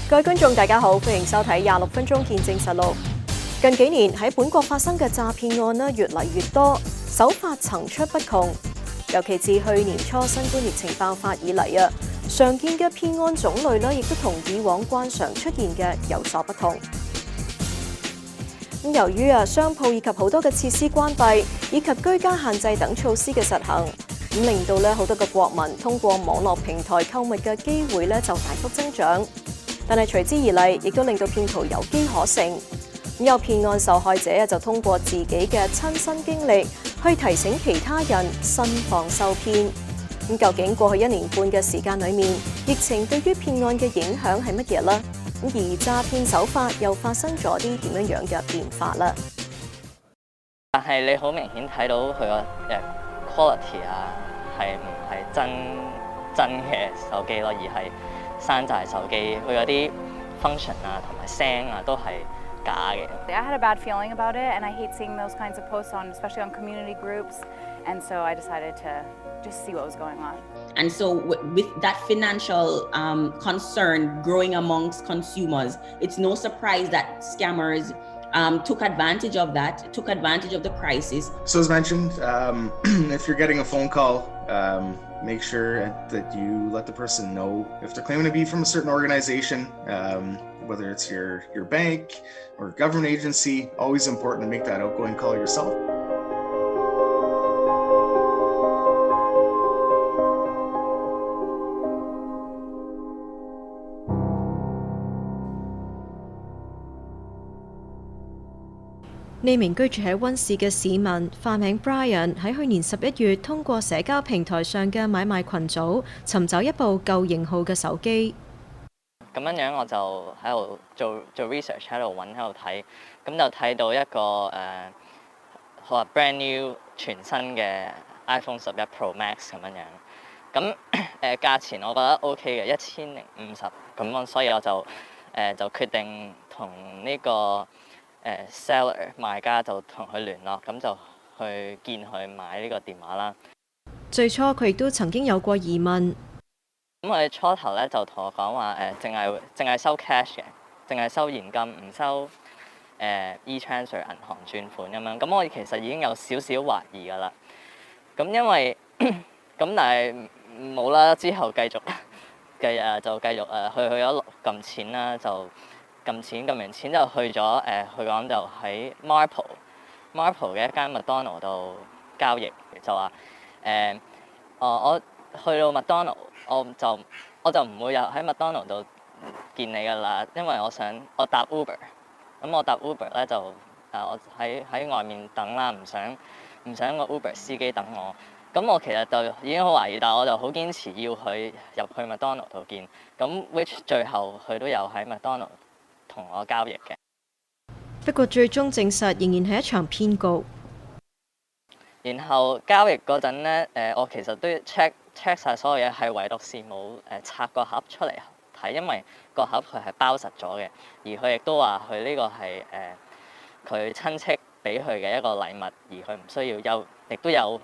各位觀眾大家好，歡迎收睇26分鐘見證實錄。近幾年喺本國發生嘅詐騙案越嚟越多，手法層出不窮。尤其自去年初新冠疫情爆發以嚟常見嘅騙案種類亦都同以往慣常出現嘅有所不同。由於商鋪以及好多嘅設施關閉，以及居家限制等措施嘅實行，令到好多嘅國民通過網絡平台購物嘅機會就大幅增長。但係隨之而嚟，亦都令到騙徒有機可乘。有騙案受害者就通過自己嘅親身經歷，去提醒其他人慎防受騙。究竟過去1年半嘅時間裏面，疫情對於騙案嘅影響係乜嘢呢？而詐騙手法又發生咗啲點樣嘅變化呢？但係你好明顯睇到佢個quality係唔係真嘅手機咯，而係山寨手機，佢有啲 function 同埋聲都係假嘅。I had a bad feeling about it, and I hate seeing those kinds of posts especially on community groups, and so I decided to just see what was going on. And so with that financial concern growing amongst consumers, it's no surprise that scammers took advantage of that, took advantage of the crisis. So as mentioned, if you're getting a phone call, make sure that you let the person know if they're claiming to be from a certain organization, whether it's your bank or government agency. Always important to make that outgoing call yourself. 呢名居住喺溫氏嘅市民，化名 Brian， 喺去年11月通過社交平台上嘅買賣群組，尋找一部舊型號嘅手機。咁樣我就喺度做 research， 喺度揾，喺度睇，咁就睇到一個話 brand new 全新嘅 iPhone 11 Pro Max 咁樣。咁價錢我覺得 OK 嘅，1050咁，所以我就決定同呢個seller 賣家就同佢聯絡，咁就去見佢買呢個電話啦。最初佢亦都曾經有過疑問。咁我哋初頭就同我講話淨係收 cash 嘅，淨係收現金，唔收e-transfer 銀行轉款咁樣。咁我其實已經有少少懷疑㗎啦。咁因為咁但係冇啦，之後繼續去咗撳錢啦，就撳完錢就去咗佢講就喺 Marple 嘅一間麥當勞度交易，就話我去到麥當勞，我就唔會有喺麥當勞度見你㗎啦，因為我搭 Uber， 咁我搭 Uber 咧就我喺外面等啦，唔想個 Uber 司機等我。咁我其實就已經好懷疑，但係我就好堅持要佢入去麥當勞度見。咁 which 最後佢都有喺麥當勞同我交易嘅。不過最終證實仍然係一場騙局。然後交易嗰陣咧，我其實都要 check 晒所有嘢，係唯獨是冇拆個盒出嚟睇，因為個盒佢係包實咗嘅，而佢亦都話佢呢個係佢親戚俾佢嘅一個禮物，而佢唔需要亦都有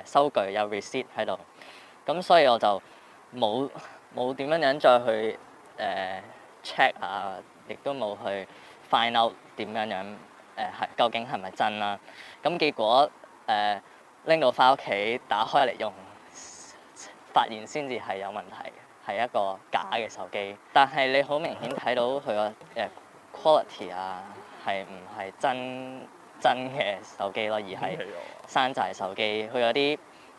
收據有 receipt 喺度，咁所以我就冇點樣再去check 亦都冇去 find out 點樣究竟係咪真啦。咁結果拎到翻屋企打開嚟用，發現先至係有問題，係一個假嘅手機。但係你好明顯睇到佢個quality係唔係真嘅手機咯，而係山寨手機。佢有啲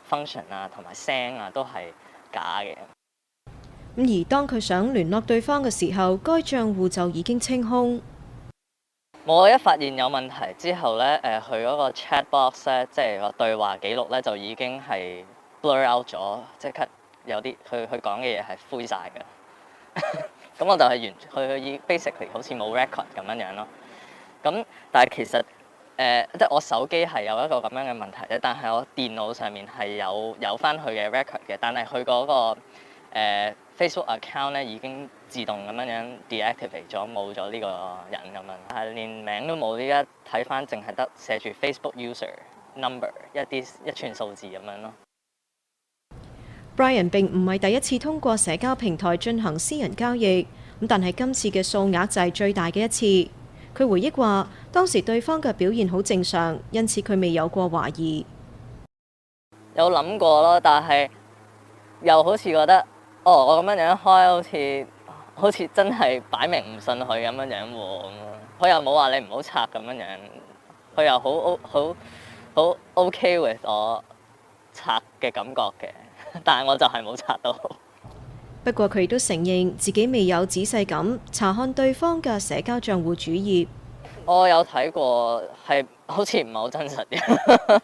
function 同埋聲都係假嘅。而當佢想聯絡對方嘅時候，該賬戶就已經清空。我一發現有問題之後咧，佢嗰個 chat box 咧，即係個對話記錄咧，就已經係 blur out 咗，即刻有啲佢講嘅嘢係灰晒嘅。咁我就係佢 basically 好似冇 record 咁樣咯。咁但係其實即係我手機係有一個咁樣嘅問題啫，但係我電腦上面係有翻佢嘅 record 嘅，但係佢嗰個Facebook account 咧已經自動咁樣 deactivate 咗，冇咗呢個人咁樣，係連名都冇。依家睇翻淨係得寫住 Facebook user number 一串數字咁樣咯。Brian 並唔係第一次通過社交平台進行私人交易。但係今次嘅數額就係最大嘅一次。佢回憶話，當時對方嘅表現好正常，因此佢未有過懷疑。有諗過咯，但係又好似覺得，我咁樣樣開好似真係擺明唔信佢咁樣樣喎。佢又冇話你唔好拆咁樣樣，佢又好 OK with 我拆嘅感覺嘅，但係我就係冇拆到。不過佢亦都承認自己未有仔細咁查看對方嘅社交帳戶主頁。我有睇過，係好似唔係好真實嘅，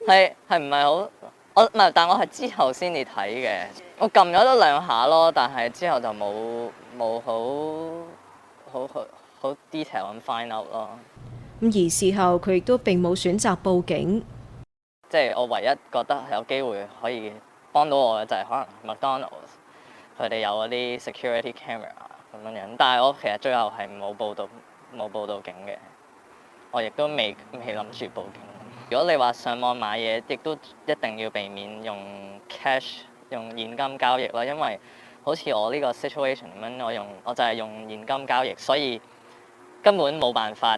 係唔係好？唔係，但我係之後先至睇嘅。我撳咗都2下咯，但係之後就冇好 detail 咁 find out 咯。而事後佢亦都並冇選擇報警。即係我唯一覺得有機會可以幫到我嘅就係可能麥當勞佢哋有嗰啲 security camera 咁樣樣，但係我其實最後係冇報到警嘅，我亦都未諗住報警。如果你話上網買嘢，亦都一定要避免用 cash 用現金交易啦，因為好似我呢個 situation 咁樣，我就係用現金交易，所以根本冇辦法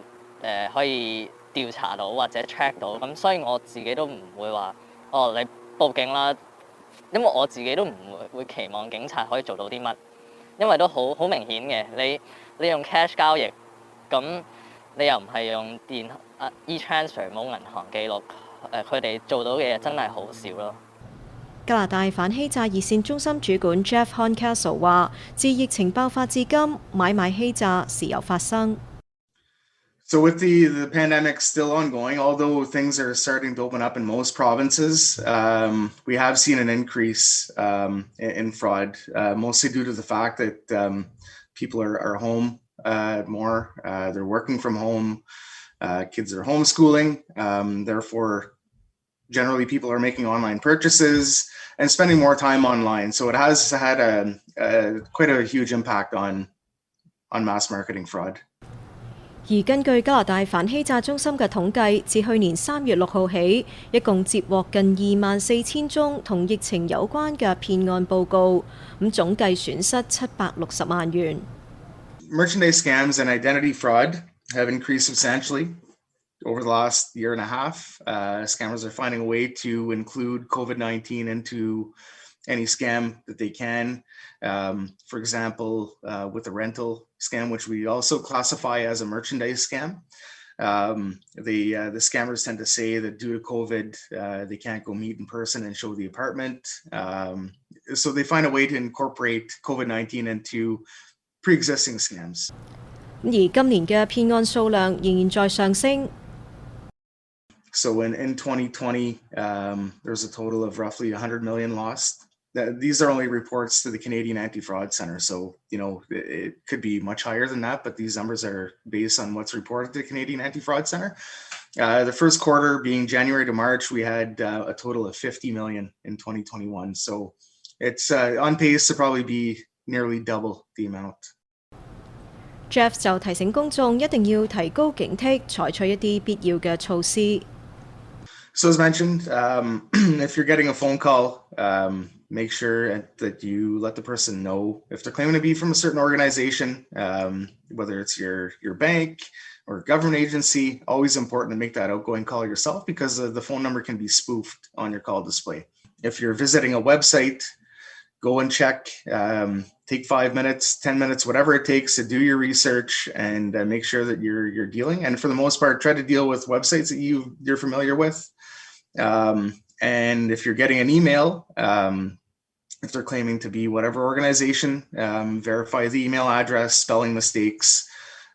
可以調查到或者 track 到，咁所以我自己都唔會話你報警啦，因為我自己都唔會期望警察可以做到啲乜，因為都好明顯嘅，你用 cash 交易，咁你又唔係用e-transfer 冇銀行記錄，佢哋做到嘅嘢真係好少咯。加拿大反欺詐熱線中心主管 Jeff Horncastle 話：自疫情爆發至今，買賣欺詐時有發生。So with the pandemic still ongoing, although things are starting to open up in most provinces, we have seen an increase in fraud, mostly due to the fact that people are home more. They're working from home. Kids are homeschooling. Therefore, generally people are making online purchases and spending more time online. So it has had quite a huge impact on mass marketing fraud. 而根據加拿大反欺詐中心嘅統計，自去年3月6號起，一共接獲近24,000宗同疫情有關嘅騙案報告，咁總計損失760萬元。Merchandise scams and identity fraud have increased substantially over the last year and a half. Scammers are finding a way to include COVID-19 into any scam that they can. For example, with the rental scam, which we also classify as a merchandise scam, the scammers tend to say that due to COVID, they can't go meet in person and show the apartment. So they find a way to incorporate COVID-19 into pre-existing scams. 而今年嘅騙案數量仍然在上升。So in 2020, there's a total of roughly 100 million lost. These are only reports to the Canadian Anti-Fraud Centre, so it could be much higher than that, but these numbers are based on what's reported to the Canadian Anti-Fraud Centre. The first quarter being January to March, we had a total of 50 million in 2021, so it's on pace to probably be nearly double the amount. Jeff 就提醒公眾一定要提高警惕，採取一啲必要嘅措施。So as mentioned, if you're getting a phone call, make sure that you let the person know if they're claiming to be from a certain organization, whether it's your bank or government agency. Always important to make that outgoing call yourself because the phone number can be spoofed on your call display. If you're visiting a website, go and check. Take 5 minutes, 10 minutes, whatever it takes to do your research and make sure that you're dealing. And for the most part, try to deal with websites that you're familiar with. And if you're getting an email, if they're claiming to be whatever organization, verify the email address, spelling mistakes.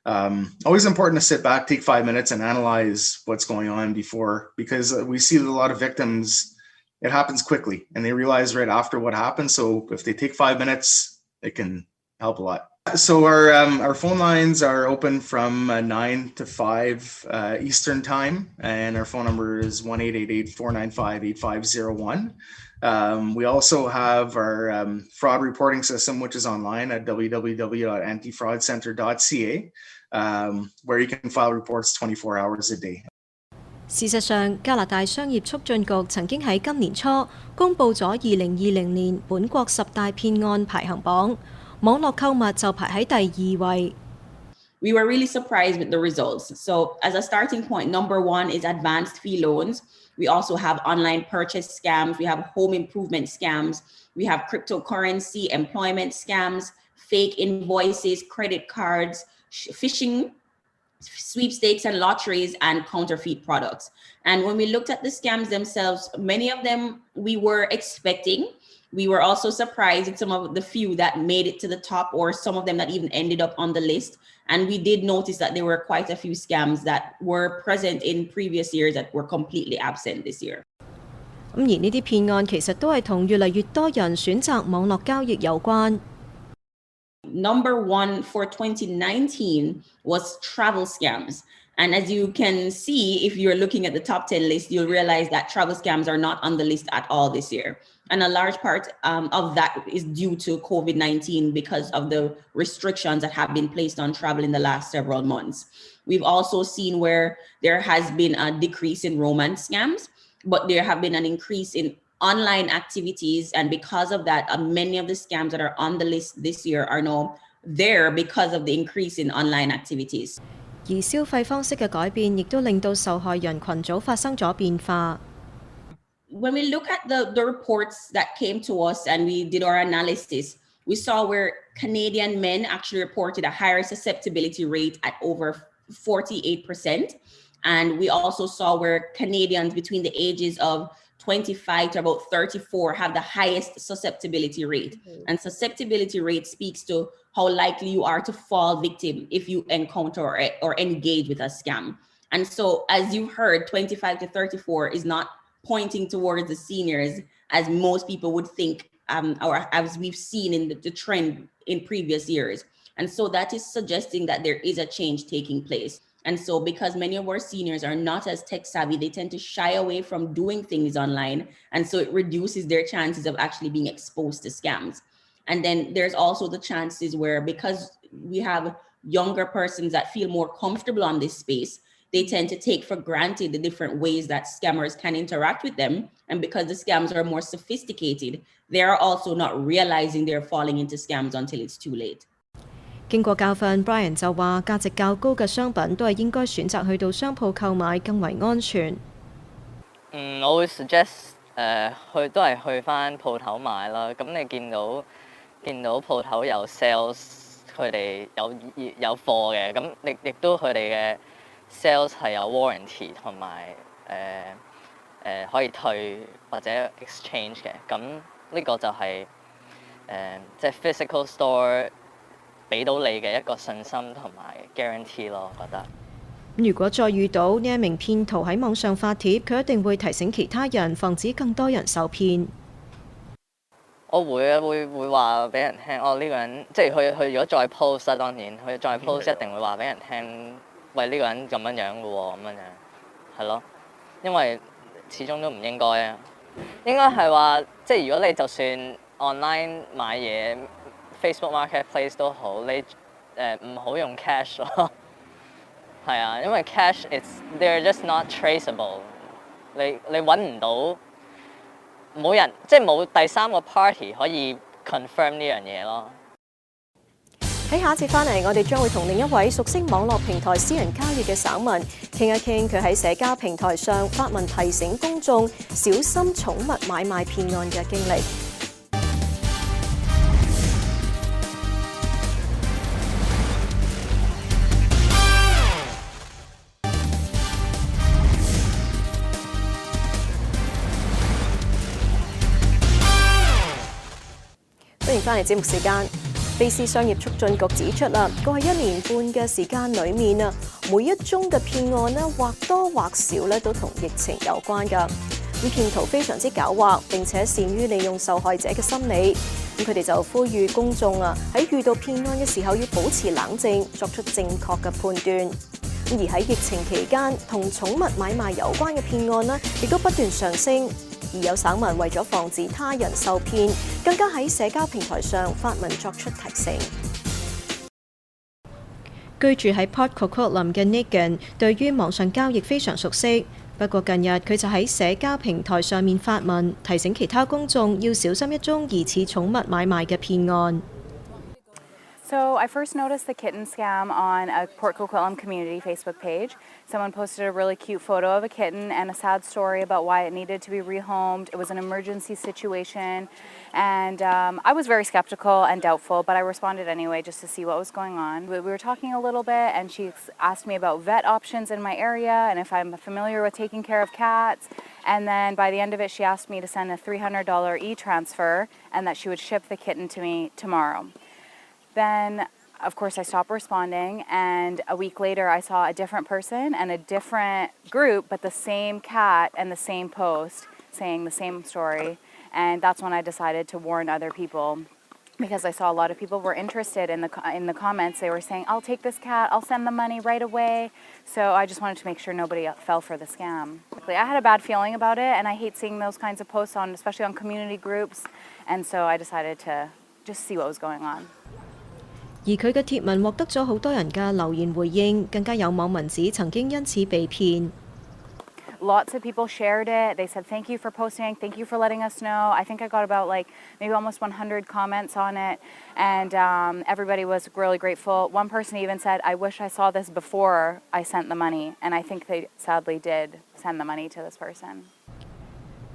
Always important to sit back, take 5 minutes and analyze what's going on before, because we see that a lot of victims, it happens quickly and they realize right after what happened. So if they take 5 minutes, it can help a lot. So our phone lines are open from 9 to 5 Eastern time, and our phone number is 1-888-495-8501. We also have our fraud reporting system, which is online at www.antifraudcenter.ca, where you can file reports 24 hours a day. 事實上，加拿大商業促進局曾經喺今年初公布咗2020年本國10大騙案排行榜，網絡購物就排喺第2位。We were really surprised with the results. So as a starting point, number 1 is advanced fee loans. We also have online purchase scams. We have home improvement scams. We have cryptocurrency, employment scams, fake invoices, credit cards, phishing, sweepstakes and lotteries, and counterfeit products. And when we looked at the scams themselves, many of them we were expecting. We were also surprised at some of the few that made it to the top, or some of them that even ended up on the list. And we did notice that there were quite a few scams that were present in previous years that were completely absent this year. 而呢啲騙案其實都係同越嚟越多人選擇網絡交易有關。Number 1 for 2019 was travel scams. And as you can see, if you're looking at the top 10 list, you'll realize that travel scams are not on the list at all this year. And a large part of that is due to COVID-19 because of the restrictions that have been placed on travel in the last several months. We've also seen where there has been a decrease in romance scams, but there have been an increase in online activities. And because of that, many of the scams that are on the list this year are now there because of the increase in online activities. 而消費方式嘅改變，亦都令到受害人群組發生咗變化。When we look at the reports that came to us and we did our analysis, we saw where Canadian men actually reported a higher susceptibility rate at over 48%. And we also saw where Canadians between the ages of 25 to about 34 have the highest susceptibility rate. And susceptibility rate speaks to how likely you are to fall victim if you encounter or engage with a scam. And so, as you heard, 25 to 34 is not pointing towards the seniors as most people would think, or as we've seen in the trend in previous years. And so that is suggesting that there is a change taking place. And so because many of our seniors are not as tech savvy, they tend to shy away from doing things online. And so it reduces their chances of actually being exposed to scams. And then there's also the chances where, because we have younger persons that feel more comfortable on this space, they tend to take for granted the different ways that scammers can interact with them. And because the scams are more sophisticated, they are also not realizing they're falling into scams until it's too late. 經過教訓 ，Brian 就話價值較高嘅商品都係應該選擇去到商鋪購買更為安全。我會 suggest 都係去翻鋪頭買啦。咁你見到鋪頭有 sales， 佢哋有貨嘅，咁亦都佢哋嘅 sales 係有 warranty 同埋可以退或者 exchange 嘅。咁呢個就係即係 physical store 俾到你嘅一個信心同埋 guarantee 咯，我覺得。如果再遇到呢一名騙徒喺網上發帖，佢一定會提醒其他人，防止更多人受騙。我會話俾人聽，呢個人即係佢如果再 post 當然佢再 post 一定會話俾人聽，喂呢個人咁樣樣嘅喎，咁樣係咯，因為始終都唔應該啊。應該係話，即係如果你就算 online 買嘢 ，Facebook Marketplace 都好，你唔好用 cash 咯。係啊，因為 cash they're just not traceable。你揾唔到，冇人即係冇第三個 party 可以 confirm 呢樣嘢咯。喺下一節翻嚟，我哋將會同另一位熟悉網絡平台私人交易嘅省民傾一傾佢喺社交平台上發文提醒公眾小心寵物買賣騙案嘅經歷。歡迎翻嚟節目時間。卑斯商業促進局指出啦，過去1年半嘅時間裏面啊，每一宗嘅騙案咧，或多或少咧都同疫情有關㗎。咁騙徒非常之狡猾，並且善於利用受害者嘅心理。咁佢哋就呼籲公眾啊，喺遇到騙案嘅時候要保持冷靜，作出正確嘅判斷。而喺疫情期間，同寵物買賣有關嘅騙案咧，亦都不斷上升。而有省民為咗防止他人受騙，更加喺社交平台上發文作出提醒。居住喺 Port Coquitlam嘅 Nigan 對於網上交易非常熟悉，不過近日佢就喺社交平台上面發文提醒其他公眾要小心一宗疑似寵物買賣嘅騙案。So I first noticed the kitten scam on a Port Coquitlam community Facebook page. Someone posted a really cute photo of a kitten and a sad story about why it needed to be rehomed. It was an emergency situation, and I was very skeptical and doubtful, but I responded anyway just to see what was going on. We were talking a little bit, and she asked me about vet options in my area and if I'm familiar with taking care of cats. And then by the end of it, she asked me to send a $300 e-transfer and that she would ship the kitten to me tomorrow. Then, of course, I stopped responding, and a week later I saw a different person and a different group, but the same cat and the same post saying the same story. And that's when I decided to warn other people, because I saw a lot of people were interested in the comments. They were saying, "I'll take this cat, I'll send the money right away." So I just wanted to make sure nobody fell for the scam. I had a bad feeling about it, and I hate seeing those kinds of posts especially on community groups. And so I decided to just see what was going on. 而佢嘅貼文獲得咗好多人嘅留言回應，更加有網民指曾經因此被騙。Lots of people shared it. They said, "Thank you for posting. Thank you for letting us know." I think I got about maybe almost 100 comments on it, and everybody was really grateful. One person even said, "I wish I saw this before I sent the money," and I think they sadly did send the money to this person.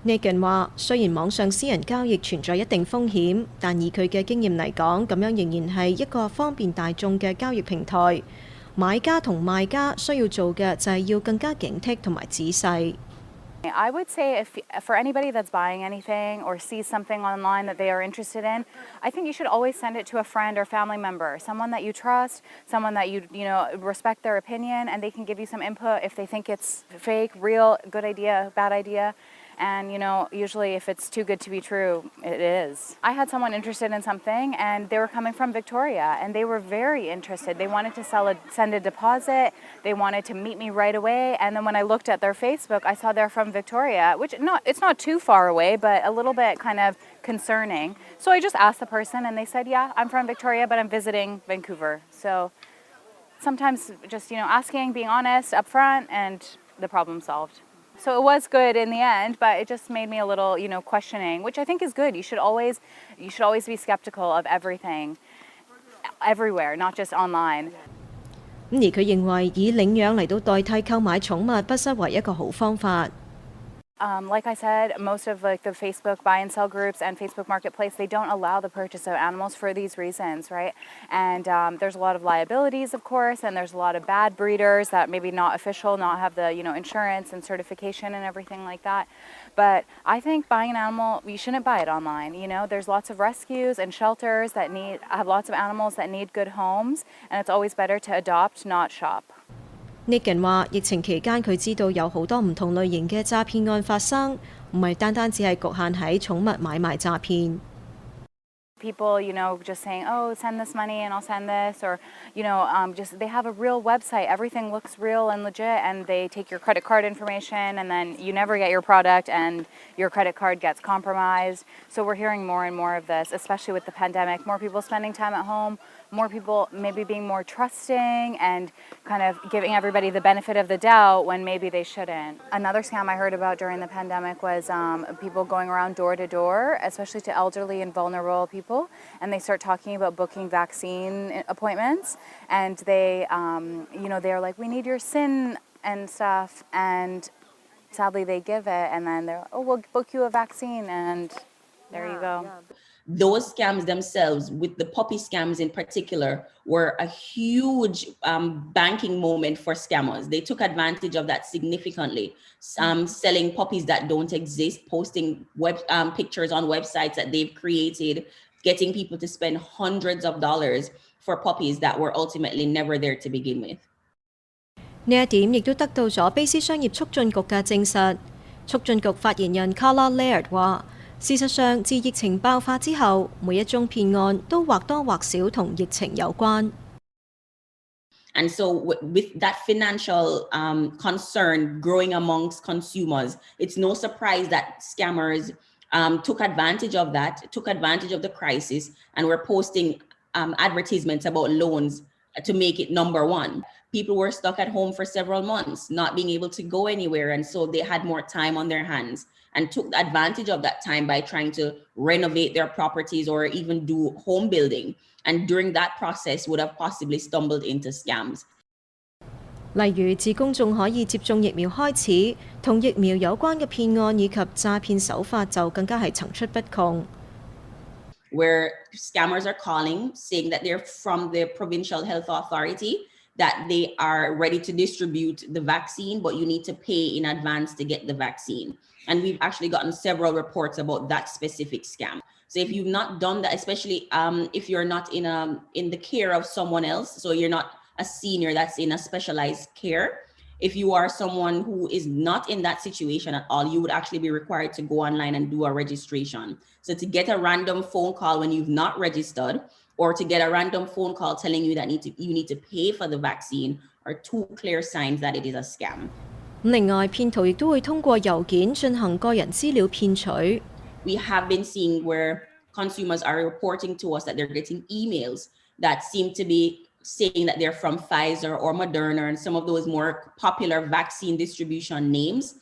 Negan 話：雖然網上私人交易存在一定風險，但以佢嘅經驗嚟講，咁樣仍然係一個方便大眾嘅交易平台。買家同賣家需要做嘅就係要更加警惕同埋仔細。I would say for anybody that's buying anything or sees something online that they are interested in, I think you should always send it to a friend or family member, someone that you trust, someone that you respect their opinion, and they can give you some input if they think it's fake, real, good idea, bad idea. And, usually if it's too good to be true, it is. I had someone interested in something, and they were coming from Victoria, and they were very interested. They wanted to send a deposit. They wanted to meet me right away. And then when I looked at their Facebook, I saw they're from Victoria, which it's not too far away, but a little bit kind of concerning. So I just asked the person, and they said, "Yeah, I'm from Victoria, but I'm visiting Vancouver." So sometimes just, asking, being honest up front, and the problem solved. So it was good in the end, but it just made me a little, questioning, which I think is good. You should always be skeptical of everything, everywhere, not just online. 而佢認為以領養嚟到代替購買寵物，不失為一個好方法。Like I said, most of the Facebook buy and sell groups and Facebook Marketplace, they don't allow the purchase of animals for these reasons, right? And there's a lot of liabilities, of course, and there's a lot of bad breeders that maybe not official, not have the insurance and certification and everything like that. But I think buying an animal, you shouldn't buy it online. There's lots of rescues and shelters that have lots of animals that need good homes, and it's always better to adopt, not shop. Negan 話：疫情期間佢知道有好多唔同類型嘅詐騙案發生，唔係單單只係局限喺寵物買賣詐騙。People, just saying, "Oh, send this money and I'll send this," or, just they have a real website. Everything looks real and legit, and they take your credit card information, and then you never get your product, and your credit card gets compromised. So we're hearing more and more of this, especially with the pandemic. More people spending time at home, more people maybe being more trusting and kind of giving everybody the benefit of the doubt when maybe they shouldn't. Another scam I heard about during the pandemic was people going around door to door, especially to elderly and vulnerable people, and they start talking about booking vaccine appointments, and they're like, "We need your SIN and stuff," and sadly they give it, and then they're, "Oh, we'll book you a vaccine," and there you go. Those scams themselves, with the puppy scams in particular, were a huge banking moment for scammers. They took advantage of that significantly, selling puppies that don't exist, posting pictures on websites that they've created, getting people to spend hundreds of dollars for puppies that were ultimately never there to begin with. 呢一點亦都得到咗卑斯商業促進局嘅證實。促進局發言人 Carla Laird 話：事實上，自疫情爆發之後，每一宗騙案都或多或少同疫情有關。And so with that financial concern growing amongst consumers, it's no surprise that scammers took advantage of that, took advantage of the crisis, and were posting advertisements about loans to make it number one. people were stuck at home for several months, not being able to go anywhere. And so they had more time on their hands and took advantage of that time by trying to renovate their properties or even do home building. And during that process would have possibly stumbled into scams. 例如自公眾可以接種疫苗開始，同疫苗有關嘅騙案以及詐騙手法就更加係層出不窮。Where scammers are calling, saying that they're from the provincial health authority, that they are ready to distribute the vaccine, but you need to pay in advance to get the vaccine. And we've actually gotten several reports about that specific scam. So if you've not done that, especially if you're not in the care of someone else, so you're not a senior that's in a specialized care, if you are someone who is not in that situation at all, you would actually be required to go online and do a registration. So to get a random phone call when you've not registered, or to get a random phone call telling you that you need to pay for the vaccine are two clear signs that it is a scam. 另外，騙徒亦都會通過郵件進行個人資料騙取。We have been seeing where consumers are reporting to us that they're getting emails that seem to be saying that they're from Pfizer or Moderna and some of those more popular vaccine distribution names.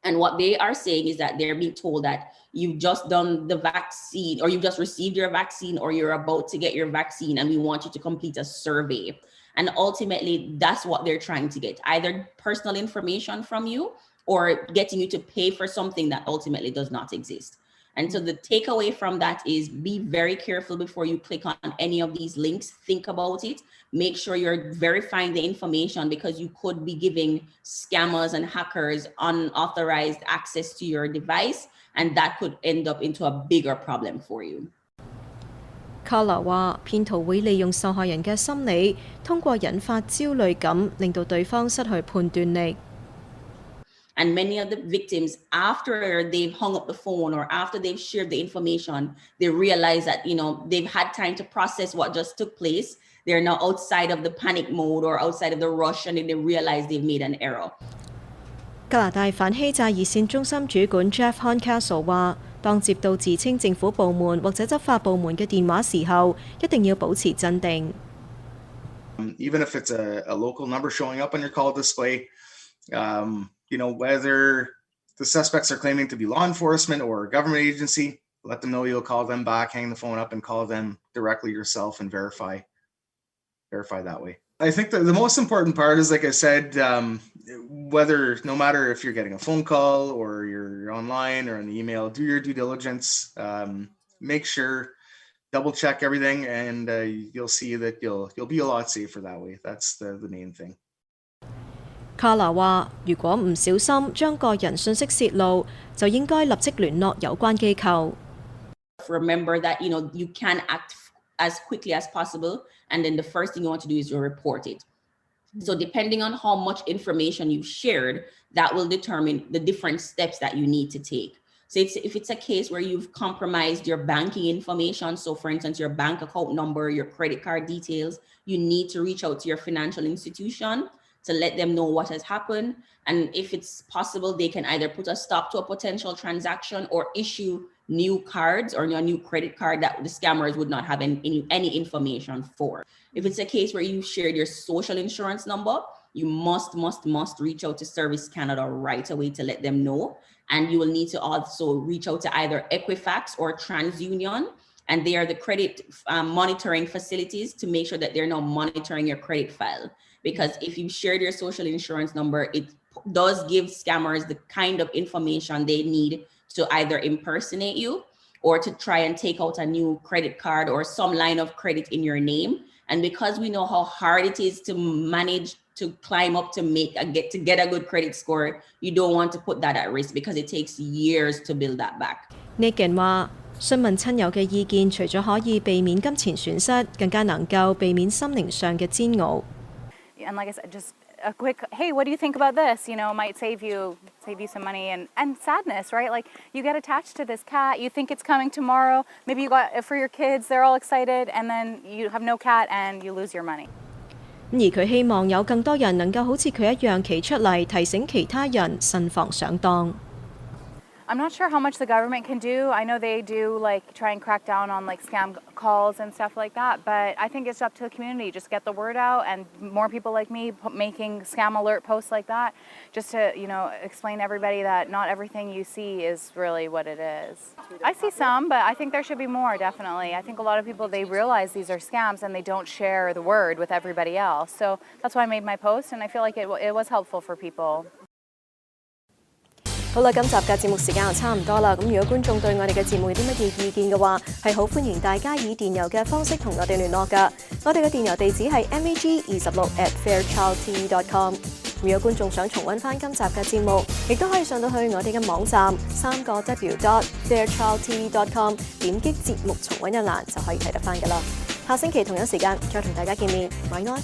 And what they are saying is that they're being told that you've just done the vaccine or you've just received your vaccine or you're about to get your vaccine and we want you to complete a survey. And ultimately, that's what they're trying to get, either personal information from you or getting you to pay for something that ultimately does not exist. And so the takeaway from that is be very careful before you click on any of these links. Think about it. Make sure you're verifying the information because you could be giving scammers and hackers unauthorized access to your device, and that could end up into a bigger problem for you. 卡拉話：騙徒會利用受害人嘅心理，通過引發焦慮感，令到對方失去判斷力。And many of the victims, after they've hung up the phone or after they've shared the information, they realize that, they've had time to process what just took place. They're now outside of the panic mode or outside of the rush, and then they realize they've made an error. 加拿大反欺詐熱線中心主管 Jeff Horncastle 話：當接到自稱政府部門或者執法部門嘅電話時候，一定要保持鎮定。Even if it's a local number showing up on your call display, whether the suspects are claiming to be law enforcement or a government agency, let them know you'll call them back, hang the phone up and call them directly yourself and verify that way. I think the most important part is, like I said, no matter if you're getting a phone call or you're online or an email, do your due diligence, make sure, double check everything, and you'll see that you'll be a lot safer that way. That's the main thing. 卡拿話：如果唔小心將個人信息泄露，就應該立即聯絡有關機構。Remember that you can act as quickly as possible, and then the first thing you want to do is to report it. So depending on how much information you've shared, that will determine the different steps that you need to take. So if it's a case where you've compromised your banking information, so for instance, your bank account number, your credit card details, you need to reach out to your financial institution to let them know what has happened. And if it's possible, they can either put a stop to a potential transaction or issue new cards or a new credit card that the scammers would not have any information for. If it's a case where you shared your social insurance number, you must reach out to Service Canada right away to let them know. And you will need to also reach out to either Equifax or TransUnion, and they are the credit monitoring facilities to make sure that they're now monitoring your credit file. Because if you shared your social insurance number, it does give scammers the kind of information they need to either impersonate you or to try and take out a new credit card or some line of credit in your name. And because we know how hard it is to manage to climb up to get a good credit score, you don't want to put that at risk because it takes years to build that back. Nick 話：詢問親友嘅意見，除咗可以避免金錢損失，更加能夠避免心靈上嘅煎熬。And like I said, just a quick, hey, what do you think about this? Might save you some money and sadness, right? Like you get attached to this cat, you think it's coming tomorrow. Maybe you got it for your kids, they're all excited, and then you have no cat and you lose your money. 而佢希望有更多人能夠好似佢一樣企出嚟提醒其他人慎防上當。I'm not sure how much the government can do. I know they do try and crack down on scam calls and stuff like that, but I think it's up to the community. Just get the word out, and more people like me making scam alert posts like that, just to explain to everybody that not everything you see is really what it is. I see some, but I think there should be more, definitely. I think a lot of people, they realize these are scams and they don't share the word with everybody else. So that's why I made my post, and I feel like it was helpful for people. 好啦，今集嘅節目時間就差唔多啦。咁如果觀眾對我哋嘅節目有啲乜嘢意見嘅話，係好歡迎大家以電郵嘅方式同我哋聯絡㗎。我哋嘅電郵地址係 mag26@fairchildtv.com。如果觀眾想重溫翻今集嘅節目，亦都可以上到去我哋嘅網站3w.fairchildtv.com， 點擊節目重溫一欄就可以睇得翻㗎啦。下星期同樣時間再同大家見面，晚安。